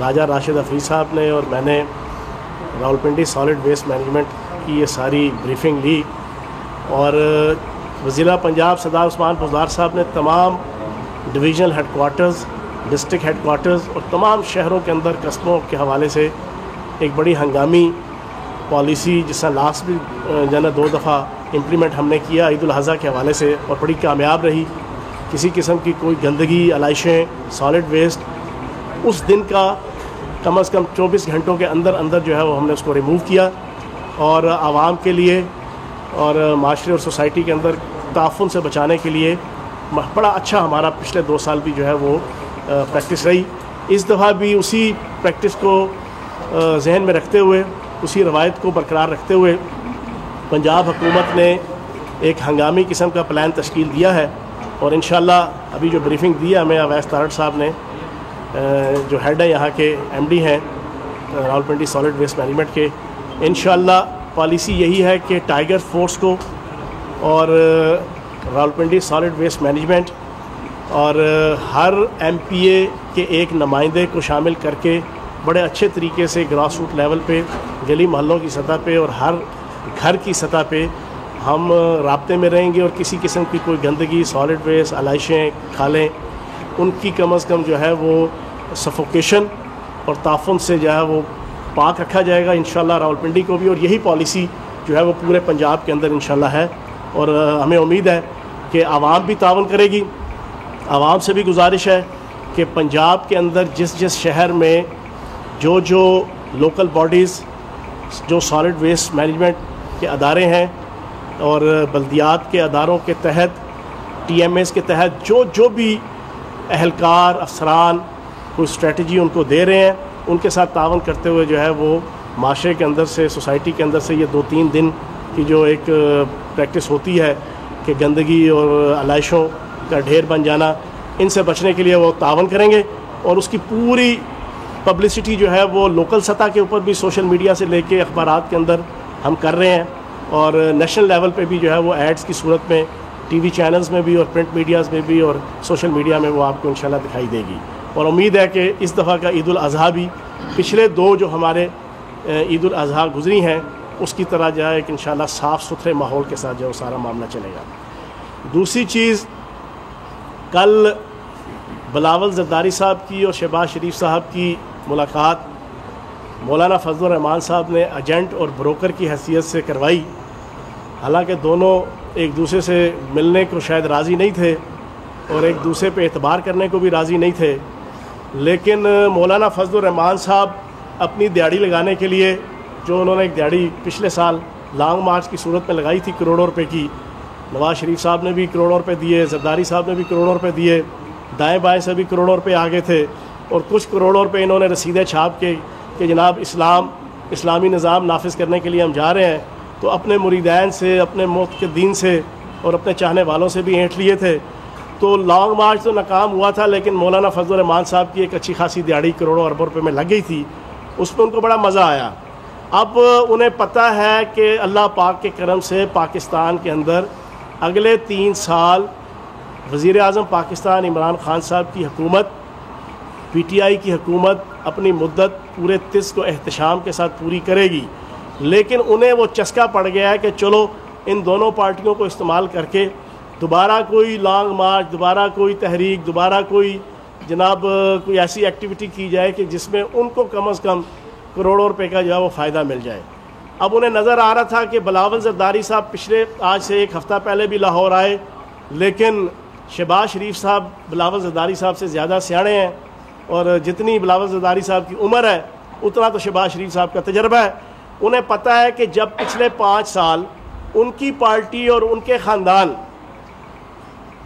راجہ راشد حفیظ صاحب نے اور میں نے راولپنڈی سالڈ ویسٹ مینجمنٹ کی یہ ساری بریفنگ لی، اور وزیر پنجاب سردار عثمان پوزدار صاحب نے تمام divisional headquarters, district headquarters اور تمام شہروں کے اندر قصبوں کے حوالے سے ایک بڑی ہنگامی پالیسی، جس سے لاسٹ بھی جو ہے نا 2 دفعہ امپلیمنٹ ہم نے کیا عید الاضحیٰ کے حوالے سے، اور بڑی کامیاب رہی۔ کسی قسم کی کوئی گندگی، علائشیں، سالڈ ویسٹ اس دن کا کم از کم 24 گھنٹوں کے اندر اندر جو ہے وہ ہم نے اس کو ریموو کیا، اور عوام کے لیے اور معاشرے اور سوسائٹی کے اندر تعفن سے بچانے کے لیے بڑا اچھا ہمارا پچھلے 2 سال بھی جو ہے وہ پریکٹس رہی۔ اس دفعہ بھی اسی پریکٹس کو ذہن میں رکھتے ہوئے، اسی روایت کو برقرار رکھتے ہوئے پنجاب حکومت نے ایک ہنگامی قسم کا پلان تشکیل دیا ہے، اور انشاءاللہ ابھی جو بریفنگ دی ہے ہمیں اویس تارڑ صاحب نے، جو ہیڈ ہے یہاں کے ایم ڈی ہیں راولپنڈی سالڈ ویسٹ مینجمنٹ کے، انشاءاللہ پالیسی یہی ہے کہ ٹائیگر فورس کو اور راولپنڈی سالڈ ویسٹ مینجمنٹ اور ہر ایم پی اے کے ایک نمائندے کو شامل کر کے بڑے اچھے طریقے سے گراس روٹ لیول پہ، گلی محلوں کی سطح پہ اور ہر گھر کی سطح پہ ہم رابطے میں رہیں گے، اور کسی قسم کی کوئی گندگی، سالڈ ویسٹ، علائشیں، کھالیں، ان کی کم از کم جو ہے وہ سفوکیشن اور تعفن سے جو ہے وہ پاک رکھا جائے گا انشاءاللہ راولپنڈی کو بھی، اور یہی پالیسی جو ہے وہ پورے پنجاب کے اندر انشاءاللہ ہے، اور ہمیں امید ہے کہ عوام بھی تعاون کرے گی۔ عوام سے بھی گزارش ہے کہ پنجاب کے اندر جس جس شہر میں جو لوکل باڈیز، جو سالڈ ویسٹ مینجمنٹ کے ادارے ہیں اور بلدیات کے اداروں کے تحت، ٹی ایم ایز کے تحت جو بھی اہلکار، افسران کوئی اسٹریٹجی ان کو دے رہے ہیں، ان کے ساتھ تعاون کرتے ہوئے جو ہے وہ معاشرے کے اندر سے، سوسائٹی کے اندر سے یہ 2-3 دن کی جو ایک پریکٹس ہوتی ہے کہ گندگی اور علائشوں کا ڈھیر بن جانا، ان سے بچنے کے لیے وہ تعاون کریں گے، اور اس کی پوری پبلسٹی جو ہے وہ لوکل سطح کے اوپر بھی، سوشل میڈیا سے لے کے اخبارات کے اندر ہم کر رہے ہیں، اور نیشنل لیول پہ بھی جو ہے وہ ایڈز کی صورت میں ٹی وی چینلز میں بھی اور پرنٹ میڈیاز میں بھی اور سوشل میڈیا میں وہ آپ کو انشاءاللہ دکھائی دے گی، اور امید ہے کہ اس دفعہ کا عید الاضحیٰ بھی پچھلے 2 جو ہمارے عید الاضحیٰ گزری ہیں اس کی طرح جو ہے کہ انشاءاللہ صاف ستھرے ماحول کے ساتھ جو ہے سارا معاملہ چلے گا۔ دوسری چیز، کل بلاول زرداری صاحب کی اور شہباز شریف صاحب کی ملاقات مولانا فضل الرحمان صاحب نے ایجنٹ اور بروکر کی حیثیت سے کروائی، حالانکہ دونوں ایک دوسرے سے ملنے کو شاید راضی نہیں تھے اور ایک دوسرے پہ اعتبار کرنے کو بھی راضی نہیں تھے، لیکن مولانا فضل الرحمان صاحب اپنی دیہڑی لگانے کے لیے، جو انہوں نے ایک دیہڑی پچھلے سال لانگ مارچ کی صورت میں لگائی تھی کروڑوں روپے کی، نواز شریف صاحب نے بھی کروڑوں روپے دیے، زرداری صاحب نے بھی کروڑوں روپے دیے، دائیں بائیں سے بھی کروڑوں روپے آگے تھے، اور کچھ کروڑوں روپے انہوں نے رسیدیں چھاپ کے کہ جناب اسلامی نظام نافذ کرنے کے لیے ہم جا رہے ہیں، تو اپنے مریدین سے، اپنے معتقدین سے اور اپنے چاہنے والوں سے بھی اینٹ لیے تھے۔ تو لانگ مارچ تو ناکام ہوا تھا، لیکن مولانا فضل الرحمان صاحب کی ایک اچھی خاصی دیہڑی کروڑوں اربوں روپے میں لگ گئی تھی، اس پہ ان کو بڑا مزہ آیا۔ اب انہیں پتہ ہے کہ اللہ پاک کے کرم سے پاکستان کے اندر اگلے 3 سال وزیر اعظم پاکستان عمران خان صاحب کی حکومت، پی ٹی آئی کی حکومت اپنی مدت پورے 30 کو احتشام کے ساتھ پوری کرے گی، لیکن انہیں وہ چسکا پڑ گیا ہے کہ چلو ان دونوں پارٹیوں کو استعمال کر کے دوبارہ کوئی لانگ مارچ، دوبارہ کوئی تحریک، دوبارہ کوئی جناب کوئی ایسی ایکٹیویٹی کی جائے کہ جس میں ان کو کم از کم کروڑوں روپے کا جو ہے وہ فائدہ مل جائے۔ اب انہیں نظر آ رہا تھا کہ بلاول زرداری صاحب آج سے 1 ہفتہ پہلے بھی لاہور آئے، لیکن شہباز شریف صاحب بلاول زرداری صاحب سے زیادہ سیانے ہیں، اور جتنی بلاول زرداری صاحب کی عمر ہے اتنا تو شہباز شریف صاحب کا تجربہ ہے۔ انہیں پتہ ہے کہ جب پچھلے 5 سال ان کی پارٹی اور ان کے خاندان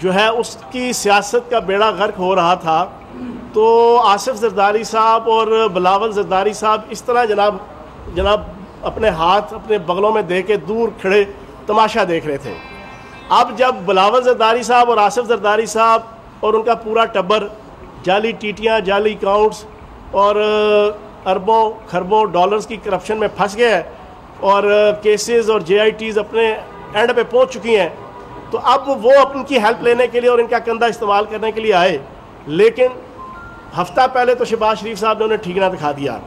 جو ہے اس کی سیاست کا بیڑا غرق ہو رہا تھا، تو آصف زرداری صاحب اور بلاول زرداری صاحب اس طرح جناب اپنے ہاتھ اپنے بغلوں میں دے کے دور کھڑے تماشا دیکھ رہے تھے۔ اب جب بلاول زرداری صاحب اور آصف زرداری صاحب اور ان کا پورا ٹبر جعلی ٹیٹیاں، جعلی اکاؤنٹس اور اربوں خربوں ڈالرز کی کرپشن میں پھنس گئے اور کیسز اور جے آئی ٹیز اپنے اینڈ پہ پہنچ چکی ہیں، تو اب وہ ان کی ہیلپ لینے کے لیے اور ان کا کندھا استعمال کرنے کے لیے آئے، لیکن ہفتہ پہلے تو شہباز شریف صاحب نے انہیں ٹھیک نہ دکھا دیا.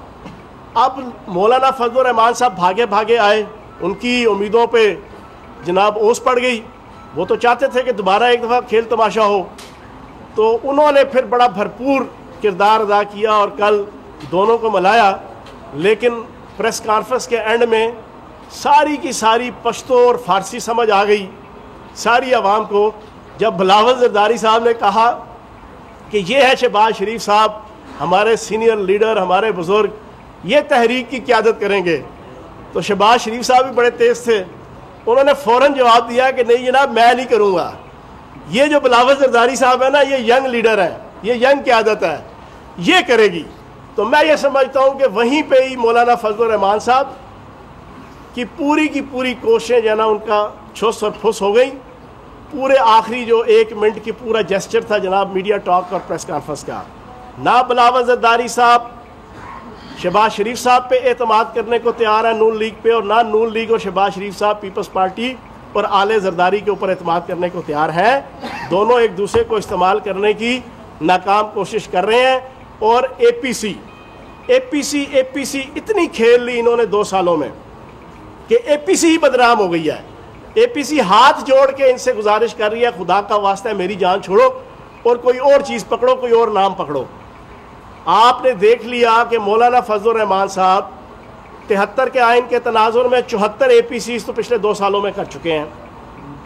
اب مولانا فضل الرحمان صاحب بھاگے بھاگے آئے, ان کی امیدوں پہ جناب اوس پڑ گئی. وہ تو چاہتے تھے کہ دوبارہ ایک دفعہ کھیل تماشا ہو, تو انہوں نے پھر بڑا بھرپور کردار ادا کیا اور کل دونوں کو ملایا. لیکن پریس کانفرنس کے اینڈ میں ساری کی ساری پشتو اور فارسی سمجھ آ گئی ساری عوام کو, جب بلاول زرداری صاحب نے کہا کہ یہ ہے شہباز شریف صاحب, ہمارے سینئر لیڈر, ہمارے بزرگ, یہ تحریک کی قیادت کریں گے. تو شہباز شریف صاحب بھی بڑے تیز تھے, انہوں نے فوراً جواب دیا کہ نہیں جناب, میں نہیں کروں گا. یہ جو بلاول زرداری صاحب ہے نا, یہ ینگ لیڈر ہے, یہ ینگ قیادت ہے, یہ کرے گی. تو میں یہ سمجھتا ہوں کہ وہیں پہ ہی مولانا فضل الرحمان صاحب کی پوری کوششیں جو ہے نا ان کا چھس اور پھس ہو گئی. پورے آخری جو 1 منٹ کی پورا جیسچر تھا جناب میڈیا ٹاک اور پریس کانفرنس کا, نہ بلاول زرداری صاحب شہباز شریف صاحب پہ اعتماد کرنے کو تیار ہے نون لیگ پہ, اور نہ نون لیگ اور شہباز شریف صاحب پیپلز پارٹی اور آلے زرداری کے اوپر اعتماد کرنے کو تیار ہیں. دونوں ایک دوسرے کو استعمال کرنے کی ناکام کوشش کر رہے ہیں. اور اے پی سی اتنی کھیل لی انہوں نے 2 سالوں میں کہ اے پی سی ہی بدنام ہو گئی ہے. اے پی سی ہاتھ جوڑ کے ان سے گزارش کر رہی ہے, خدا کا واسطہ ہے میری جان چھوڑو اور کوئی اور چیز پکڑو, کوئی اور نام پکڑو. آپ نے دیکھ لیا کہ مولانا فضل الرحمان صاحب 73 کے آئین کے تناظر میں 74 اے پی سیز تو پچھلے 2 سالوں میں کر چکے ہیں.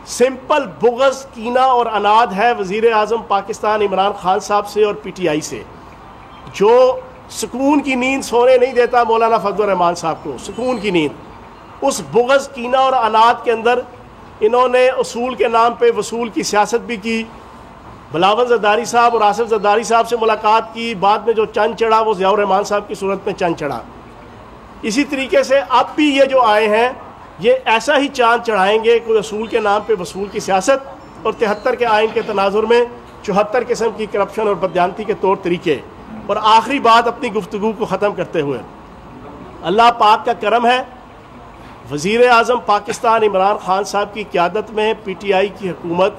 سمپل بغض, کینہ اور اناد ہے وزیر اعظم پاکستان عمران خان صاحب سے اور پی ٹی آئی سے, جو سکون کی نیند سونے نہیں دیتا مولانا فضل الرحمان صاحب کو, سکون کی نیند. اس بغض, کینہ اور اناد کے اندر انہوں نے اصول کے نام پہ وصول کی سیاست بھی کی. بلاول زرداری صاحب اور آصف زرداری صاحب سے ملاقات کی, بعد میں جو چند چڑھا وہ ضیاء الرحمان صاحب کی صورت میں چند چڑھا. اسی طریقے سے اب بھی یہ جو آئے ہیں یہ ایسا ہی چاند چڑھائیں گے, کوئی اصول کے نام پہ وصول کی سیاست اور 73 کے آئین کے تناظر میں 74 قسم کی کرپشن اور بدیانتی کے طور طریقے. اور آخری بات اپنی گفتگو کو ختم کرتے ہوئے, اللہ پاک کا کرم ہے, وزیر اعظم پاکستان عمران خان صاحب کی قیادت میں پی ٹی آئی کی حکومت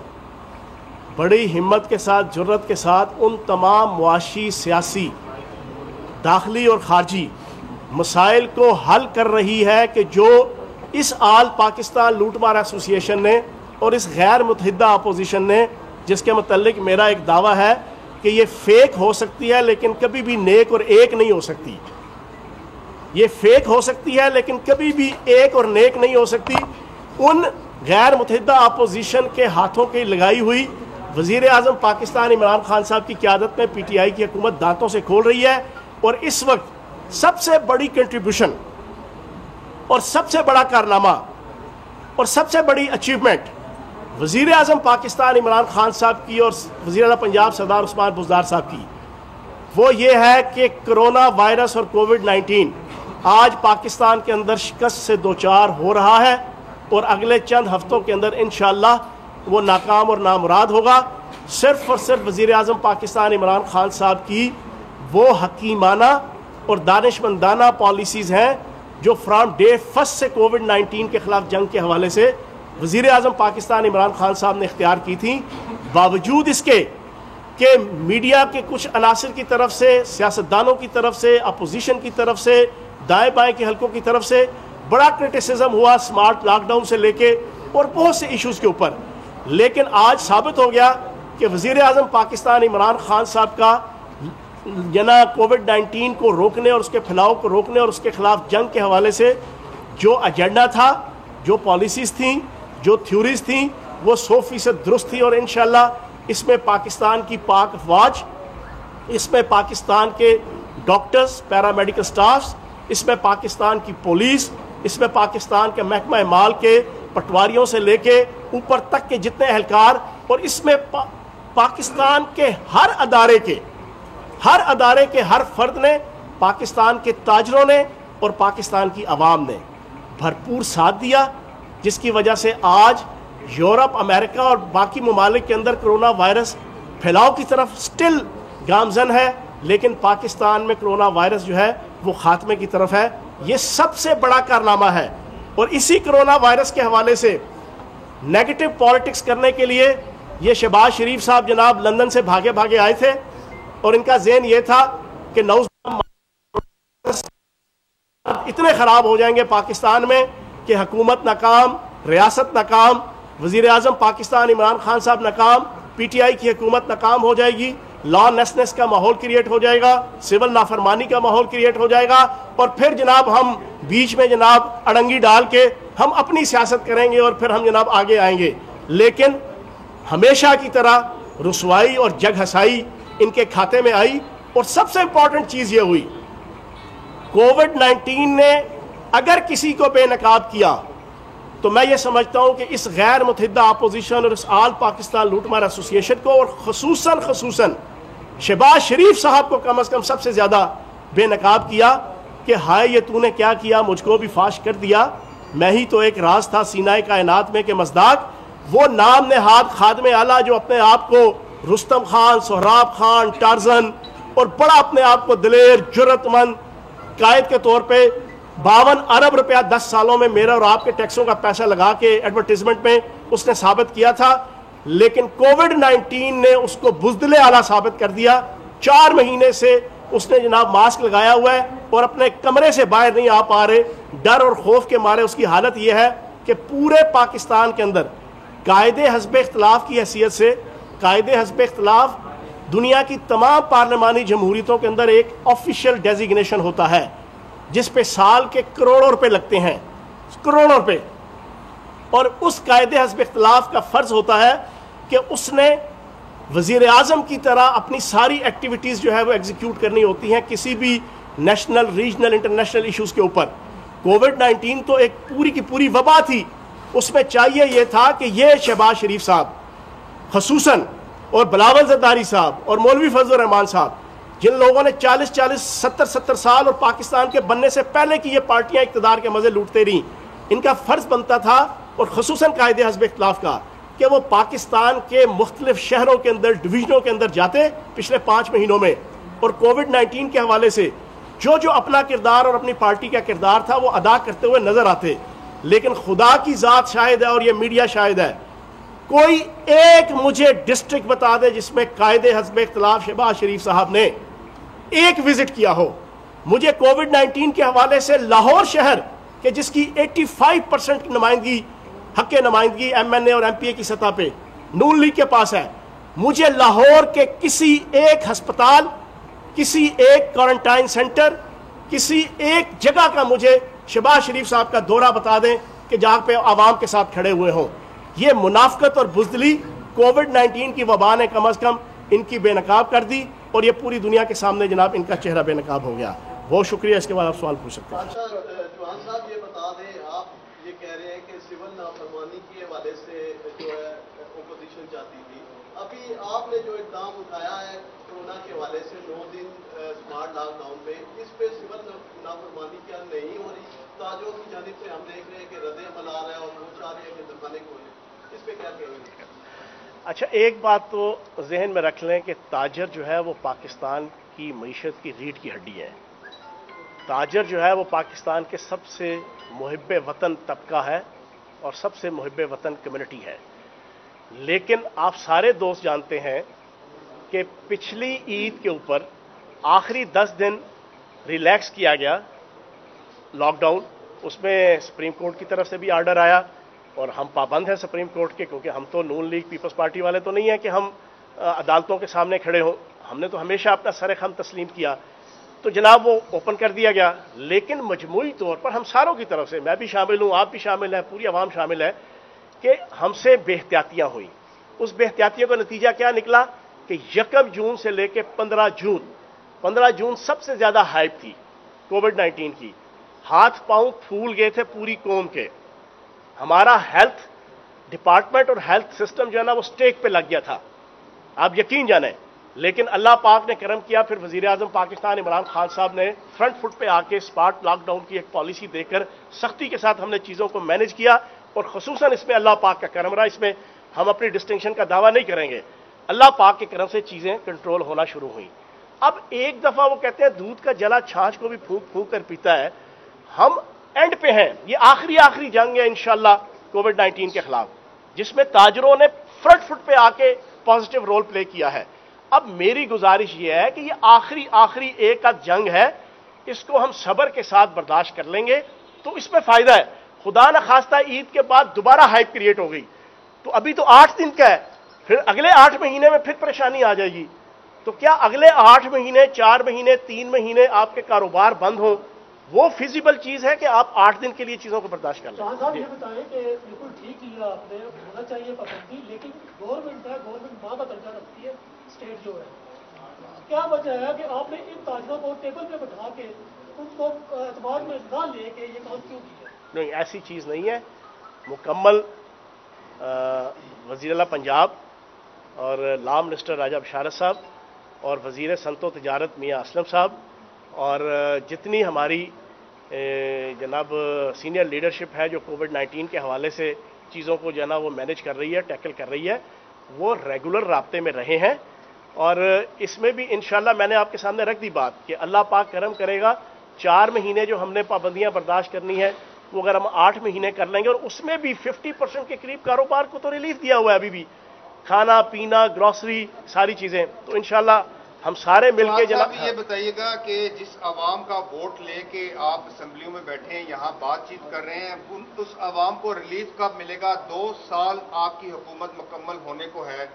بڑی ہمت کے ساتھ, جرت کے ساتھ ان تمام معاشی, سیاسی, داخلی اور خارجی مسائل کو حل کر رہی ہے کہ جو اس آل پاکستان لوٹ مار ایسوسی ایشن نے اور اس غیر متحدہ اپوزیشن نے, جس کے متعلق میرا ایک دعویٰ ہے کہ یہ فیک ہو سکتی ہے لیکن کبھی بھی نیک اور ایک نہیں ہو سکتی. یہ فیک ہو سکتی ہے لیکن کبھی بھی ایک اور نیک نہیں ہو سکتی. ان غیر متحدہ اپوزیشن کے ہاتھوں کی لگائی ہوئی وزیر اعظم پاکستان عمران خان صاحب کی قیادت میں پی ٹی آئی کی حکومت دانتوں سے کھول رہی ہے. اور اس وقت سب سے بڑی کنٹریبیوشن اور سب سے بڑا کارنامہ اور سب سے بڑی اچیومنٹ وزیر اعظم پاکستان عمران خان صاحب کی اور وزیر اعلیٰ پنجاب سردار عثمان بزدار صاحب کی, وہ یہ ہے کہ کرونا وائرس اور کووڈ-19 آج پاکستان کے اندر شکست سے دوچار ہو رہا ہے اور اگلے چند ہفتوں کے اندر انشاءاللہ وہ ناکام اور نامراد ہوگا. صرف اور صرف وزیر اعظم پاکستان عمران خان صاحب کی وہ حکیمانہ اور دانشمندانہ پالیسیز ہیں جو فرام ڈے فرسٹ سے کووڈ-19 کے خلاف جنگ کے حوالے سے وزیر اعظم پاکستان عمران خان صاحب نے اختیار کی تھیں. باوجود اس کے کہ میڈیا کے کچھ عناصر کی طرف سے, سیاستدانوں کی طرف سے, اپوزیشن کی طرف سے, دائیں بائیں کے حلقوں کی طرف سے بڑا کرٹیسزم ہوا اسمارٹ لاک ڈاؤن سے لے کے اور بہت سے ایشوز کے اوپر. لیکن آج ثابت ہو گیا کہ وزیر اعظم پاکستان عمران خان صاحب کا کووڈ-19 کو روکنے اور اس کے پھیلاؤ کو روکنے اور اس کے خلاف جنگ کے حوالے سے جو ایجنڈا تھا, جو پالیسیز تھیں, جو تھیوریز تھیں, وہ 100% درست تھی. اور انشاءاللہ اس میں پاکستان کی پاک افواج, اس میں پاکستان کے ڈاکٹرز, پیرامیڈیکل سٹافز, اس میں پاکستان کی پولیس, اس میں پاکستان کے محکمہ مال کے پٹواریوں سے لے کے اوپر تک کے جتنے اہلکار, اور اس میں پاکستان کے ہر ادارے کے ہر فرد نے, پاکستان کے تاجروں نے اور پاکستان کی عوام نے بھرپور ساتھ دیا, جس کی وجہ سے آج یورپ, امریکہ اور باقی ممالک کے اندر کرونا وائرس پھیلاؤ کی طرف سٹل گامزن ہے, لیکن پاکستان میں کرونا وائرس جو ہے وہ خاتمے کی طرف ہے. یہ سب سے بڑا کارنامہ ہے. اور اسی کرونا وائرس کے حوالے سے نیگیٹو پالیٹکس کرنے کے لیے یہ شہباز شریف صاحب جناب لندن سے بھاگے آئے تھے اور ان کا ذہن یہ تھا کہ نوز اتنے خراب ہو جائیں گے پاکستان میں کہ حکومت ناکام، ریاست ناکام، وزیر اعظم پاکستان عمران خان صاحب ناکام، پی ٹی آئی کی حکومت ناکام ہو جائے گی، لا لیسنس کا ماحول کریٹ ہو جائے گا، سول نافرمانی کا ماحول کریٹ ہو جائے گا، اور پھر جناب ہم بیچ میں جناب اڑنگی ڈال کے ہم اپنی سیاست کریں گے اور پھر ہم جناب آگے آئیں گے. لیکن ہمیشہ کی طرح رسوائی اور جگ ہسائی ان کے کھاتے میں آئی. اور سب سے امپورٹنٹ چیز یہ ہوئی، کووڈ-19 نے اگر کسی کو بے نقاب کیا تو میں یہ سمجھتا ہوں کہ اس غیر متحدہ اپوزیشن اور اس آل پاکستان لوٹ مار ایسوسی ایشن کو، اور خصوصاً شہباز شریف صاحب کو کم از کم سب سے زیادہ بے نقاب کیا کہ ہائے یہ تو نے کیا کیا، مجھ کو بھی فاش کر دیا، میں ہی تو ایک راز تھا سینہ کائنات میں کہ مصداق. وہ نام نہاد خادم اعلیٰ جو اپنے آپ کو رستم خان، سہراب خان، ٹارزن اور بڑا اپنے آپ کو دلیر جرأت مند قائد کے طور پہ 52 ارب روپیہ 10 سالوں میں میرا اور آپ کے ٹیکسوں کا پیسہ لگا کے ایڈورٹیزمنٹ میں اس نے ثابت کیا تھا، لیکن کووڈ-19 نے اس کو بزدل اعلیٰ ثابت کر دیا. 4 مہینے سے اس نے جناب ماسک لگایا ہوا ہے اور اپنے کمرے سے باہر نہیں آ پا رہے. ڈر اور خوف کے مارے اس کی حالت یہ ہے کہ پورے پاکستان کے اندر قائد حزب اختلاف کی حیثیت سے، قائد حزب اختلاف دنیا کی تمام پارلیمانی جمہوریتوں کے اندر ایک آفیشیل ڈیزیگنیشن ہوتا ہے جس پہ سال کے کروڑوں روپے لگتے ہیں، کروڑوں روپے. اور اس قائد حزب اختلاف کا فرض ہوتا ہے کہ اس نے وزیر اعظم کی طرح اپنی ساری ایکٹیویٹیز جو ہے وہ ایگزیکیوٹ کرنی ہوتی ہیں کسی بھی نیشنل، ریجنل، انٹرنیشنل ایشوز کے اوپر. کووڈ-19 تو ایک پوری کی پوری وبا تھی، اس میں چاہیے یہ تھا کہ یہ شہباز شریف صاحب خصوصاً اور بلاول زرداری صاحب اور مولوی فضل الرحمان صاحب، جن لوگوں نے 40 70 سال اور پاکستان کے بننے سے پہلے کی یہ پارٹیاں اقتدار کے مزے لوٹتے رہیں، ان کا فرض بنتا تھا، اور خصوصاً قائد حزب اختلاف کا، کہ وہ پاکستان کے مختلف شہروں کے اندر، ڈویژنوں کے اندر جاتے پچھلے 5 مہینوں میں، اور کووڈ-19 کے حوالے سے جو اپنا کردار اور اپنی پارٹی کا کردار تھا وہ ادا کرتے ہوئے نظر آتے. لیکن خدا کی ذات شاہد ہے اور یہ میڈیا شاہد ہے، کوئی ایک مجھے ڈسٹرکٹ بتا دے جس میں قائد حزب اختلاف شہباز شریف صاحب نے ایک وزٹ کیا ہو. مجھے کووڈ-19 کے حوالے سے لاہور شہر کہ جس کی 85% نمائندگی، حق نمائندگی ایم این اے اور ایم پی اے کی سطح پہ نون لیگ کے پاس ہے، مجھے لاہور کے کسی ایک ہسپتال، کسی ایک کوارنٹائن سینٹر، کسی ایک جگہ کا مجھے شہباز شریف صاحب کا دورہ بتا دیں کہ جہاں پہ عوام کے ساتھ کھڑے ہوئے ہوں. یہ منافقت اور بزدلی کووڈ-19 کی وبا نے کم از کم ان کی بے نقاب کر دی، اور یہ پوری دنیا کے سامنے جناب ان کا چہرہ بے نقاب ہو گیا. بہت شکریہ. اس کے بعد آپ سوال پوچھ سکتے ہیں. چوہان صاحب یہ بتا دیں، آپ یہ کہہ رہے ہیں کہ سول نافرمانی کے حوالے سے جو ہے اپوزیشن چاہتی تھی، ابھی آپ نے جو اقدام اٹھایا ہے کورونا کے حوالے سے 9 دن اسمارٹ لاک ڈاؤن میں، اس پہ سول نافرمانی کیا نہیں ہو رہی؟ تاجروں کی جانب سے ہم دیکھ رہے ہیں کہ رد عمل آ رہا ہے اور وہ چاہ رہے ہیں کہ دکانیں کھولیں، اس پہ کیا کہیں گے؟ اچھا، ایک بات تو ذہن میں رکھ لیں کہ تاجر جو ہے وہ پاکستان کی معیشت کی ریڑھ کی ہڈی ہے. تاجر جو ہے وہ پاکستان کے سب سے محب وطن طبقہ ہے اور سب سے محب وطن کمیونٹی ہے. لیکن آپ سارے دوست جانتے ہیں کہ پچھلی عید کے اوپر آخری 10 دن ریلیکس کیا گیا لاک ڈاؤن. اس میں سپریم کورٹ کی طرف سے بھی آرڈر آیا، اور ہم پابند ہیں سپریم کورٹ کے، کیونکہ ہم تو نون لیگ پیپلز پارٹی والے تو نہیں ہیں کہ ہم عدالتوں کے سامنے کھڑے ہوں. ہم نے تو ہمیشہ اپنا سر خم تسلیم کیا، تو جناب وہ اوپن کر دیا گیا. لیکن مجموعی طور پر ہم ساروں کی طرف سے، میں بھی شامل ہوں، آپ بھی شامل ہیں، پوری عوام شامل ہے، کہ ہم سے بے احتیاطیاں ہوئیں. اس بے احتیاطیوں کا نتیجہ کیا نکلا کہ 1 جون سے لے کے 15 جون سب سے زیادہ ہائپ تھی کووڈ-19 کی. ہاتھ پاؤں پھول گئے تھے پوری قوم کے. ہمارا ہیلتھ ڈپارٹمنٹ اور ہیلتھ سسٹم جو ہے نا وہ سٹیک پہ لگ گیا تھا، آپ یقین جانیں. لیکن اللہ پاک نے کرم کیا، پھر وزیر اعظم پاکستان عمران خان صاحب نے فرنٹ فٹ پہ آ کے اسمارٹ لاک ڈاؤن کی ایک پالیسی دے کر سختی کے ساتھ ہم نے چیزوں کو مینج کیا. اور خصوصاً اس میں اللہ پاک کا کرم رہا. اس میں ہم اپنی ڈسٹنکشن کا دعویٰ نہیں کریں گے، اللہ پاک کے کرم سے چیزیں کنٹرول ہونا شروع ہوئیں. اب ایک دفعہ وہ کہتے ہیں دودھ کا جلا چھاچھ کو بھی پھونک پھونک کر پیتا ہے. ہم اینڈ پہ ہیں، یہ آخری جنگ ہے انشاءاللہ کووڈ-19 کے خلاف، جس میں تاجروں نے فرنٹ فٹ پہ آ کے پازیٹیو رول پلے کیا ہے. اب میری گزارش یہ ہے کہ یہ آخری ایک آدھ جنگ ہے، اس کو ہم صبر کے ساتھ برداشت کر لیں گے تو اس میں فائدہ ہے. خدا نہ خواستہ عید کے بعد دوبارہ ہائپ کریٹ ہو گئی تو ابھی تو 8 دن کا ہے، پھر اگلے 8 مہینے میں پھر پریشانی آ جائے گی. تو کیا اگلے 8 مہینے 4 مہینے 3 مہینے آپ کے کاروبار بند ہوں؟ وہ فیزیبل چیز ہے کہ آپ 8 دن کے لیے چیزوں کو برداشت کر لیں؟ صاحب یہ بتائیں کہ بالکل ٹھیک کیا آپ نے، ہونا چاہیے پابندی، لیکن گورنمنٹ ہے، گورنمنٹ ماں کا درجہ رکھتی ہے، اسٹیٹ جو ہے. کیا وجہ ہے کہ آپ نے ان تاجروں کو ٹیبل پہ بٹھا کے ان کو اعتبار میں نہ لے کے یہ کام کیوں کیا؟ نہیں، ایسی چیز نہیں ہے. مکمل وزیر اعلیٰ پنجاب اور لا منسٹر راجہ بشارت صاحب اور وزیر صنعت و تجارت میاں اسلم صاحب اور جتنی ہماری جناب سینئر لیڈرشپ ہے جو کووڈ-19 کے حوالے سے چیزوں کو جو ہے نا وہ مینیج کر رہی ہے، ٹیکل کر رہی ہے، وہ ریگولر رابطے میں رہے ہیں. اور اس میں بھی انشاءاللہ میں نے آپ کے سامنے رکھ دی بات کہ اللہ پاک کرم کرے گا. 4 مہینے جو ہم نے پابندیاں برداشت کرنی ہے وہ اگر ہم 8 مہینے کر لیں گے، اور اس میں بھی 50% کے قریب کاروبار کو تو ریلیف دیا ہوا ہے ابھی بھی، کھانا پینا گروسری ساری چیزیں. تو انشاءاللہ ہم سارے مل کے جناب یہ بتائیے گا کہ جس عوام کا ووٹ لے کے آپ اسمبلیوں میں بیٹھے ہیں، یہاں بات چیت کر رہے ہیں، اس عوام کو ریلیف کب ملے گا؟ 2 سال آپ کی حکومت مکمل ہونے کو ہے،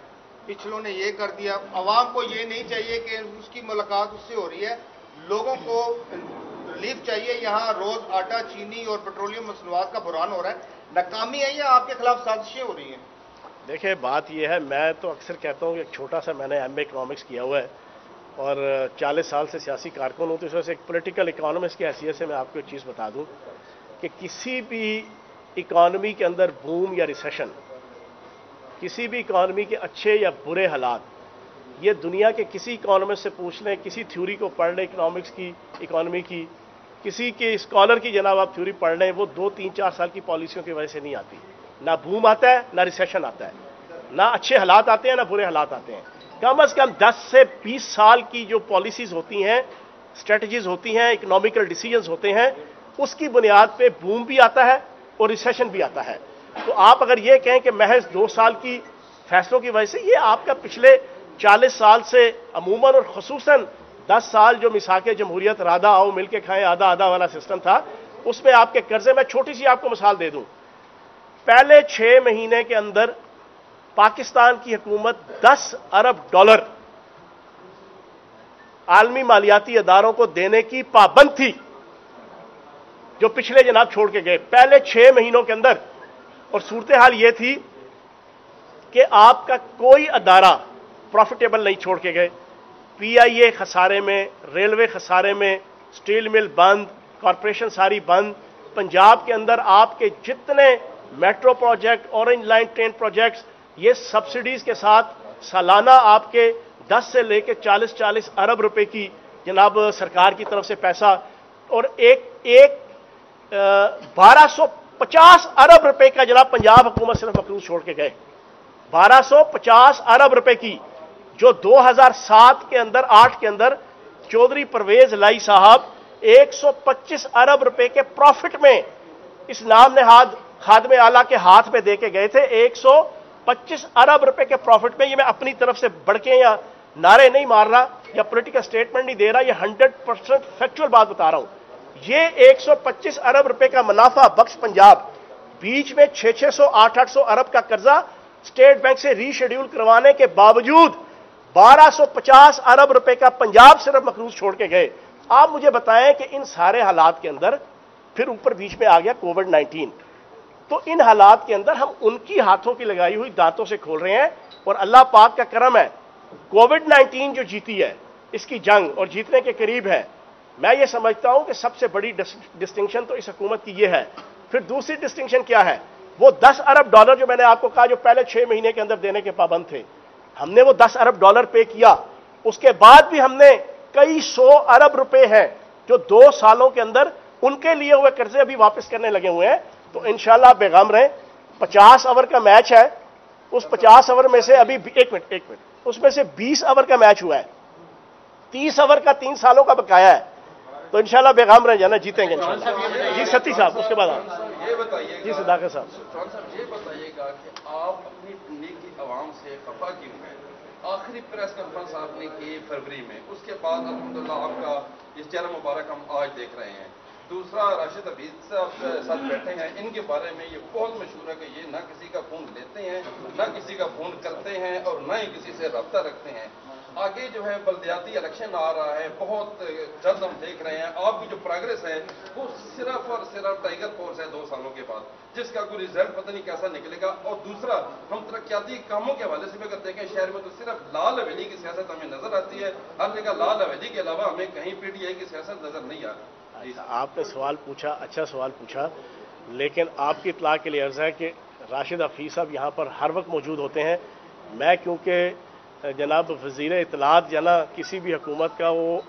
پچھلوں نے یہ کر دیا. عوام کو یہ نہیں چاہیے کہ اس کی ملاقات اس سے ہو رہی ہے، لوگوں کو ریلیف چاہیے. یہاں روز آٹا چینی اور پیٹرولیم مصنوعات کا بحران ہو رہا ہے. ناکامی ہے یا آپ کے خلاف سازشیں ہو رہی ہیں؟ دیکھیں بات یہ ہے، میں تو اکثر کہتا ہوں کہ ایک چھوٹا سا میں نے ایم اے اکنامکس کیا ہوا ہے اور 40 سال سے سیاسی کارکن ہوں، تو اس وجہ سے ایک پولیٹیکل اکانومسٹ کی حیثیت سے میں آپ کو ایک چیز بتا دوں کہ کسی بھی اکانومی کے اندر بوم یا ریسیشن، کسی بھی اکانومی کے اچھے یا برے حالات، یہ دنیا کے کسی اکانومسٹ سے پوچھ لیں، کسی تھیوری کو پڑھ لیں اکنامکس کی، اکانومی کی، کسی کے اسکالر کی جناب آپ تھیوری پڑھ لیں، وہ 2 3 4 سال کی پالیسیوں کی وجہ سے نہیں آتی. نہ بوم آتا ہے، نہ ریسیشن آتا ہے، نہ اچھے حالات آتے ہیں، نہ برے حالات آتے ہیں. کم از کم 10 سے 20 سال کی جو پالیسیز ہوتی ہیں، اسٹریٹجیز ہوتی ہیں، اکنامیکل ڈیسیجنز ہوتے ہیں، اس کی بنیاد پہ بوم بھی آتا ہے اور ریسیشن بھی آتا ہے. تو آپ اگر یہ کہیں کہ محض 2 سال کی فیصلوں کی وجہ سے، یہ آپ کا پچھلے 40 سال سے عموماً اور خصوصاً 10 سال جو میثاق جمہوریت رادہ آؤ مل کے کھائیں آدھا آدھا والا سسٹم تھا، اس میں آپ کے قرضے، میں چھوٹی سی آپ کو مثال دے دوں. پہلے 6 مہینے کے اندر پاکستان کی حکومت $10 ارب عالمی مالیاتی اداروں کو دینے کی پابند تھی، جو پچھلے جناب چھوڑ کے گئے پہلے 6 مہینوں کے اندر. اور صورتحال یہ تھی کہ آپ کا کوئی ادارہ پروفیٹیبل نہیں چھوڑ کے گئے. پی آئی اے خسارے میں، ریلوے خسارے میں، سٹیل مل بند، کارپوریشن ساری بند. پنجاب کے اندر آپ کے جتنے metro project, orange line train projects, یہ سبسڈیز کے ساتھ سالانہ آپ کے 10 سے لے کے 40 ارب روپے کی جناب سرکار کی طرف سے پیسہ، اور ایک 1250 ارب روپے کا جناب پنجاب حکومت صرف مقروض چھوڑ کے گئے. 1250 ارب روپے کی، جو 2007 کے اندر 8 کے اندر چودھری پرویز لائی صاحب 125 ارب روپے کے پروفٹ میں اس نام نہاد خادم اعلیٰ کے ہاتھ میں دے کے گئے تھے. 125 ارب روپے کے پروفٹ میں. یہ میں اپنی طرف سے بڑکیں یا نعرے نہیں مار رہا یا پولیٹیکل سٹیٹمنٹ نہیں دے رہا، یہ 100% فیکچوئل بات بتا رہا ہوں. یہ 125 ارب روپے کا منافع بخش پنجاب، بیچ میں 600 800 ارب کا قرضہ اسٹیٹ بینک سے ری شیڈیول کروانے کے باوجود 1250 ارب روپے کا پنجاب صرف مقروض چھوڑ کے گئے. آپ مجھے بتائیں کہ ان سارے حالات کے اندر پھر اوپر بیچ میں آ گیا کووڈ-19. تو ان حالات کے اندر ہم ان کی ہاتھوں کی لگائی ہوئی دانتوں سے کھول رہے ہیں، اور اللہ پاک کا کرم ہے، کووڈ-19 جو جیتی ہے اس کی جنگ اور جیتنے کے قریب ہے. میں یہ سمجھتا ہوں کہ سب سے بڑی ڈسٹنکشن تو اس حکومت کی یہ ہے. پھر دوسری ڈسٹنکشن کیا ہے؟ وہ $10 ارب جو میں نے آپ کو کہا جو پہلے 6 مہینے کے اندر دینے کے پابند تھے، ہم نے وہ $10 ارب پے کیا. اس کے بعد بھی ہم نے کئی 100 ارب روپے ہیں جو 2 سالوں کے اندر ان کے لیے ہوئے قرضے ابھی واپس کرنے لگے ہوئے ہیں. تو انشاءاللہ بیغام رہیں. 50 اوور کا میچ ہے، اس 50 اوور میں سے ابھی ایک منٹ اس میں سے 20 اوور کا میچ ہوا ہے، 30 اوور کا 3 سالوں کا بقایا ہے. تو انشاءاللہ بیغام رہیں، جانا جیتیں گے انشاءاللہ. جی ستی صاحب اس کے بعد آپ یہ بتائیے، جی صداقت صاحب یہ بتائیے گا کہ آپ اپنی نیکی عوام سے خفا کیوں ہیں؟ آخری پریس کانفرنس آپ نے کی فروری میں، اس کے بعد الحمدللہ آپ کا یہ چہرہ مبارک ہم آج دیکھ رہے ہیں. دوسرا راشد حفیظ صاحب ساتھ بیٹھے ہیں، ان کے بارے میں یہ بہت مشہور ہے کہ یہ نہ کسی کا فون لیتے ہیں، نہ کسی کا فون کرتے ہیں، اور نہ ہی کسی سے رابطہ رکھتے ہیں. آگے جو ہے بلدیاتی الیکشن آ رہا ہے، بہت جلد ہم دیکھ رہے ہیں. آپ کی جو پروگرس ہے وہ صرف اور صرف ٹائیگر فورس ہے 2 سالوں کے بعد، جس کا کوئی رزلٹ پتہ نہیں کیسا نکلے گا. اور دوسرا ہم ترقیاتی کاموں کے حوالے سے بھی اگر دیکھیں، شہر میں تو صرف لال حویلی کی سیاست ہمیں نظر آتی ہے، ہر جگہ لال حویلی کے علاوہ ہمیں کہیں پی ٹی آئی کی سیاست نظر نہیں آ رہی. آپ نے سوال پوچھا، اچھا سوال پوچھا، لیکن آپ کی اطلاع کے لیے عرض ہے کہ راشد حفیظ صاحب یہاں پر ہر وقت موجود ہوتے ہیں. میں کیونکہ جناب وزیر اطلاعات یا نا کسی بھی حکومت کا وہ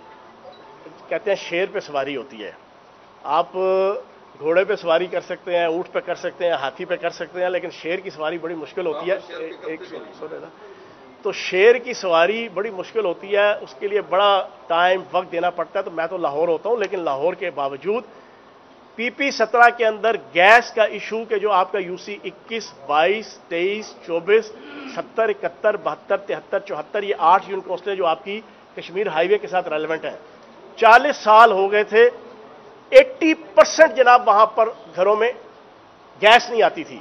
کہتے ہیں شیر پہ سواری ہوتی ہے. آپ گھوڑے پہ سواری کر سکتے ہیں، اونٹ پہ کر سکتے ہیں، ہاتھی پہ کر سکتے ہیں، لیکن شیر کی سواری بڑی مشکل ہوتی ہے. ایک تو شیر کی سواری بڑی مشکل ہوتی ہے، اس کے لیے بڑا ٹائم وقت دینا پڑتا ہے. تو میں تو لاہور ہوتا ہوں، لیکن لاہور کے باوجود پی 17 کے اندر گیس کا ایشو کہ جو آپ کا یو سی 21, 22, 23, 24, 70, 71, 72, 73, 74 یہ 8 یونٹ کونسلیں جو آپ کی کشمیر ہائی وے کے ساتھ ریلیونٹ ہیں. 40 سال ہو گئے تھے، 80% جناب وہاں پر گھروں میں گیس نہیں آتی تھی.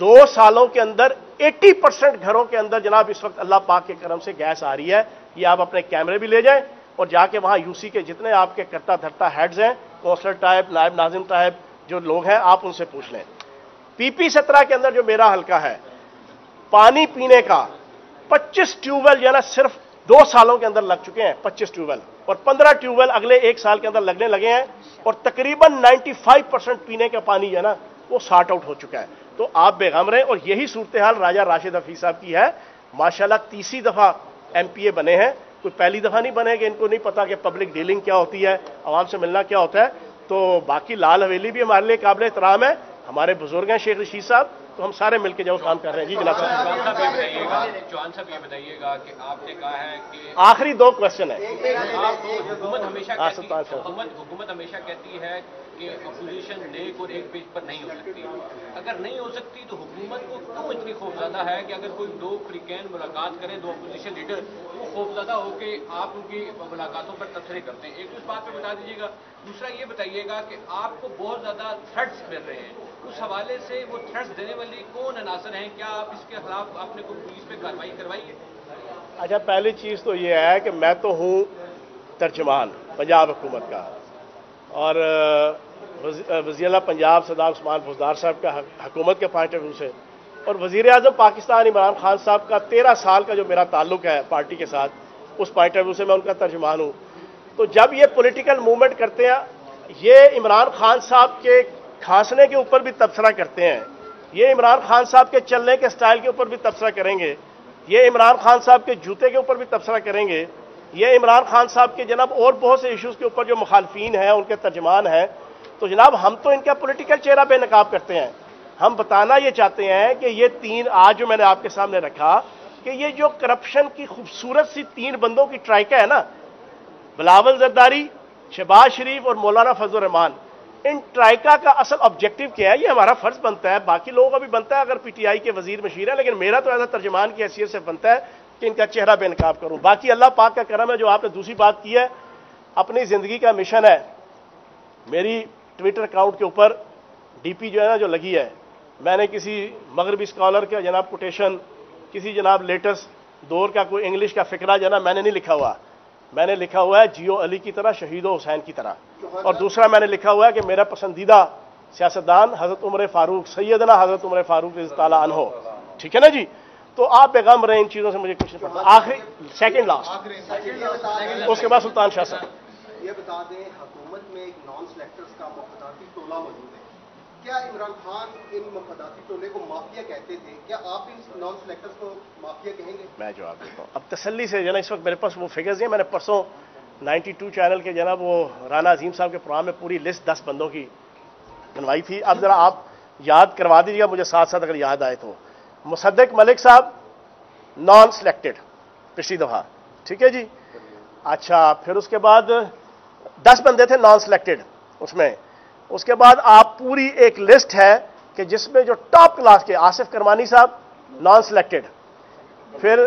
2 سالوں کے اندر 80% گھروں کے اندر جناب اس وقت اللہ پاک کے کرم سے گیس آ رہی ہے. یہ آپ اپنے کیمرے بھی لے جائیں اور جا کے وہاں یو سی کے جتنے آپ کے کرتا دھرتا ہیڈز ہیں، کونسلر ٹائپ، نائب ناظم ٹائپ جو لوگ ہیں، آپ ان سے پوچھ لیں. پی 17 کے اندر جو میرا حلقہ ہے، پانی پینے کا 25 ٹیوب ویل جو ہے نا صرف 2 سالوں کے اندر لگ چکے ہیں. 25 ٹیوب ویل اور 15 ٹیوب ویل اگلے 1 سال کے اندر لگنے لگے ہیں، اور تقریباً 95% پینے کا پانی جو ہے نا وہ سارٹ آؤٹ ہو چکا ہے. تو آپ بے غم رہیں. اور یہی صورتحال راجہ راشد حفیظ صاحب کی ہے. ماشاءاللہ تیسری دفعہ ایم پی اے بنے ہیں، کوئی پہلی دفعہ نہیں بنے کہ ان کو نہیں پتا کہ پبلک ڈیلنگ کیا ہوتی ہے، عوام سے ملنا کیا ہوتا ہے. تو باقی لال حویلی بھی ہمارے لیے قابل احترام ہے، ہمارے بزرگ ہیں شیخ رشید صاحب، تو ہم سارے مل کے جو کام کر رہے ہیں. جی جناب چوہان صاحب یہ بتائیے گا کہ آپ نے کہا ہے کہ آخری 2 کوشچن ہیں. آپ کو حکومت ہمیشہ کہتی ہے کہ اپوزیشن نیک اور ایک پیج پر نہیں ہو سکتی. اگر نہیں ہو سکتی تو حکومت کو کیوں اتنی خوفزدہ ہے کہ اگر کوئی 2 فریقین ملاقات کریں، 2 اپوزیشن لیڈر، وہ خوفزدہ ہو کے آپ ان کی ملاقاتوں پر تبصرے کرتے ہیں؟ ایک اس بات پہ بتا دیجیے گا. دوسرا یہ بتائیے گا کہ آپ کو بہت زیادہ تھریٹس مل رہے ہیں، اس حوالے سے وہ تھریٹس دینے والے کون عناصر ہیں؟ کیا آپ اس کے خلاف آپ نے کوئی پولیس پہ کارروائی کروائی ہے؟ اچھا، پہلی چیز تو یہ ہے کہ میں تو ہوں ترجمان پنجاب حکومت کا، اور وزیر اعلیٰ پنجاب سردار عثمان بزدار صاحب کا حکومت کے پوائنٹ آف ویو سے، اور وزیر اعظم پاکستان عمران خان صاحب کا 13 سال کا جو میرا تعلق ہے پارٹی کے ساتھ، اس پوائنٹ آف ویو سے میں ان کا ترجمان ہوں. تو جب یہ پولیٹیکل موومنٹ کرتے ہیں، یہ عمران خان صاحب کے کھانسنے کے اوپر بھی تبصرہ کرتے ہیں، یہ عمران خان صاحب کے چلنے کے سٹائل کے اوپر بھی تبصرہ کریں گے، یہ عمران خان صاحب کے جوتے کے اوپر بھی تبصرہ کریں گے، یہ عمران خان صاحب کے جناب اور بہت سے ایشوز کے اوپر جو مخالفین ہیں ان کے ترجمان ہیں. تو جناب ہم تو ان کا پولیٹیکل چہرہ بے نقاب کرتے ہیں. ہم بتانا یہ چاہتے ہیں کہ یہ 3 آج جو میں نے آپ کے سامنے رکھا کہ یہ جو کرپشن کی خوبصورت سی 3 بندوں کی ٹرائکا ہے نا، بلاول زرداری، شہباز شریف اور مولانا فضل الرحمان، ان ٹرائکا کا اصل آبجیکٹو کیا ہے؟ یہ ہمارا فرض بنتا ہے، باقی لوگوں کا بھی بنتا ہے اگر پی ٹی آئی کے وزیر مشیر ہے، لیکن میرا تو ایسا ترجمان کی حیثیت سے بنتا ہے کہ ان کا چہرہ بے نقاب کروں. باقی اللہ پاک کا کرم ہے. جو آپ نے دوسری بات کی ہے، اپنی زندگی کا مشن ہے. میری ٹویٹر اکاؤنٹ کے اوپر ڈی پی جو ہے نا جو لگی ہے، میں نے کسی مغربی اسکالر کا جناب کوٹیشن، کسی جناب لیٹسٹ دور کا کوئی انگلش کا فقرہ جو ہے نا میں نے نہیں لکھا ہوا. میں نے لکھا ہوا ہے جیو علی کی طرح، شہید و حسین کی طرح. اور دوسرا میں نے لکھا ہوا ہے کہ میرا پسندیدہ سیاستدان حضرت عمر فاروق، سیدنا حضرت عمر فاروق رضی اللہ عنہ. ٹھیک ہے نا جی؟ تو آپ پیغام رہے ان چیزوں سے مجھے کچھ نہیں پڑتا. آخری سیکنڈ لاسٹ، اس کے بعد سلطان شاہ صاحب. یہ بتا دیں، حکومت میں ایک نان سلیکٹرز کا مفاداتی ٹولہ موجود ہے. کیا عمران خان ان مفاداتی ٹولے کو مافیا کہتے تھے؟ کیا آپ ان نان سلیکٹرز کو مافیا کہیں گے؟ میں جواب دیتا ہوں اب تسلی سے. جناب اس وقت میرے پاس وہ فگرز ہیں، میں نے پرسوں 92 چینل کے جناب وہ رانا عظیم صاحب کے پروگرام میں پوری لسٹ 10 بندوں کی بنوائی تھی. اب ذرا آپ یاد کروا دیجیے گا مجھے ساتھ ساتھ اگر یاد آئے تو. مصدق ملک صاحب نان سلیکٹڈ پچھلی دفعہ، ٹھیک ہے جی. اچھا، پھر اس کے بعد 10 بندے تھے نان سلیکٹڈ اس میں. اس کے بعد آپ پوری ایک لسٹ ہے کہ جس میں جو ٹاپ کلاس کے آصف کرمانی صاحب نان سلیکٹڈ، پھر